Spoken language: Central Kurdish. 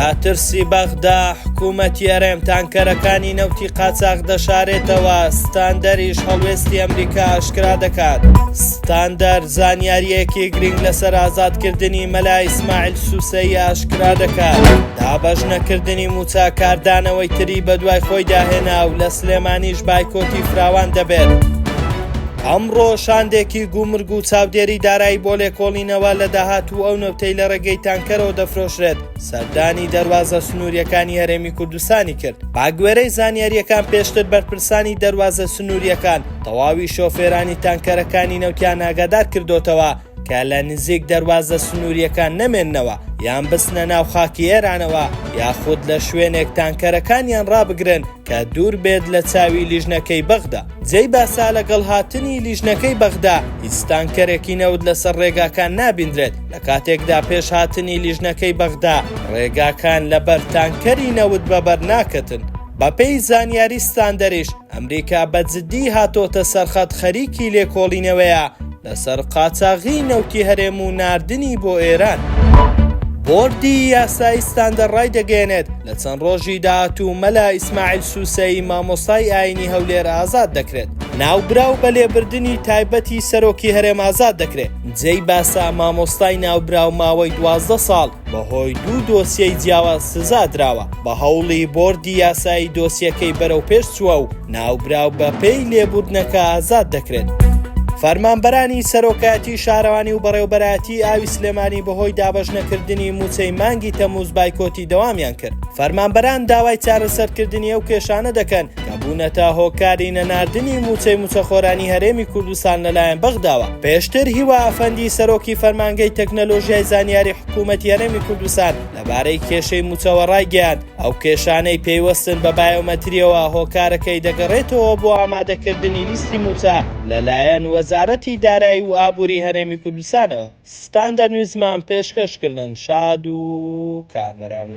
لە ترسی بەغدا حکوومەتی هەرێم تانکەرەکانی نەوتی قاچاق دەشارێتەوە. ستاندەریش هەڵوێستی ئەمریکا ئاشکرا دەکات. ستاندەر زانیاریەکی گرنگ لەسەر ئازادکردنی مەلا ئیسماعیل سوسەیی ئاشکرا دەکات. دابەژنەکردنی موچە کاردانەوەی تری بەدوای خۆی داهێنا و لە سلێمانیش بایکۆتی فراوان دەبێت. ئەمڕۆ شاندێکی گومرگ و چاودێری دارایی بۆ لێکۆڵینەوە لە داهاتوو ئەو نەوتەی لە ڕێگەی تانکەرەوە دەفرۆشرێت سەردانی دەروازە سنووریەکانی هەرێمی کوردستانی کرد. باگوێرەی زانیاریەکان پێشتر بەرپرسانی دەروازە سنووریەکان تەواوی شۆفێرانی تانکەرەکانی نەوتیان ئاگادار کردوتەوە کە لە نزیک دەروازە سنووریەکان نەمێننەوە یان بستنە ناو خاکی ئێرانەوە یاخود لە شوێنێک تانکەرەکانیان ڕابگرن کە دوور بێت لە چاوی لیژنەکەی بەغدا. جێی باسا لەگەڵ هاتنی لیژنەکەی بەغدا هیچ تانکەرێکی نەوت لەسەر ڕێگاکان نابیندرێت. لە کاتێکدا پێش هاتنی لیژنەکەی بەغدا ڕێگاکان لەبەر تانکەری نەوت بەبەر ناکەتن. بەپێی زانیاری ستاندەریش ئەمریکا بەجددی هاتۆتە سەرخەت خەریکی لێکۆڵینەوەیە لەسەر قاچاغی نەوتی هەرێم و ناردنی بۆ ئێران. بۆردی یاسای ستاندەر ڕای دەگەێنێت لە چەند ڕۆژی داهاتوو مەلا ئیسماعیل سوسەیی مامۆستای ئاینی هەولێر ئازاد دەکرێت. ناوبراو بە لێبردنی تایبەتی سەرۆکی هەرێم ئازاد دەکرێت. جێی باسا مامۆستای ناوبراو ماوەی 12 ساڵ بەهۆی 2 دۆسیەی جیاواز سزا درراوە. بە هەوڵی بۆردی یاسایی دۆسیەکەی بەرەو پێش چووە و ناوبراو بە پێی لێبوردنەکە ئازاد دەکرێت. فەرمانبەرانی سەرۆکایەتی شارەوانی و بەڕێوەبەرایەتی ئاوی سلێمانی بەهۆی دابەژنەکردنی موچەی مانگی تەمووز بایکۆتی دەوامیان کرد. فەرمانبەران داوای چارەسەرکردنی ئەو کێشانە دەکەن کە بوونەتە هۆکاری نەناردنی موچەی موچەخۆرانی هەرێمی کوردستان لەلایەن بەغداوە. پێشتر هیوا ئەفەندی سەرۆکی فەرمانگەی تەکنەلۆژیای زانیاری حکوومەتی هەرێمی کوردستان لەبارەی کێشەی موچەوە ڕایگەیاند ئەو کێشانەی پێیوەستن بە بایۆمەتریەوە هۆکارەکەی دەگەڕێتەوە بۆ ئامادەکردنی لیستی موچە لەلایەن وەزارەتی دارایی و ئابووری هەرێمی کوردستانەوە. ستاندەر نوێزمان پێشکەشکردن. شاد و کامەران.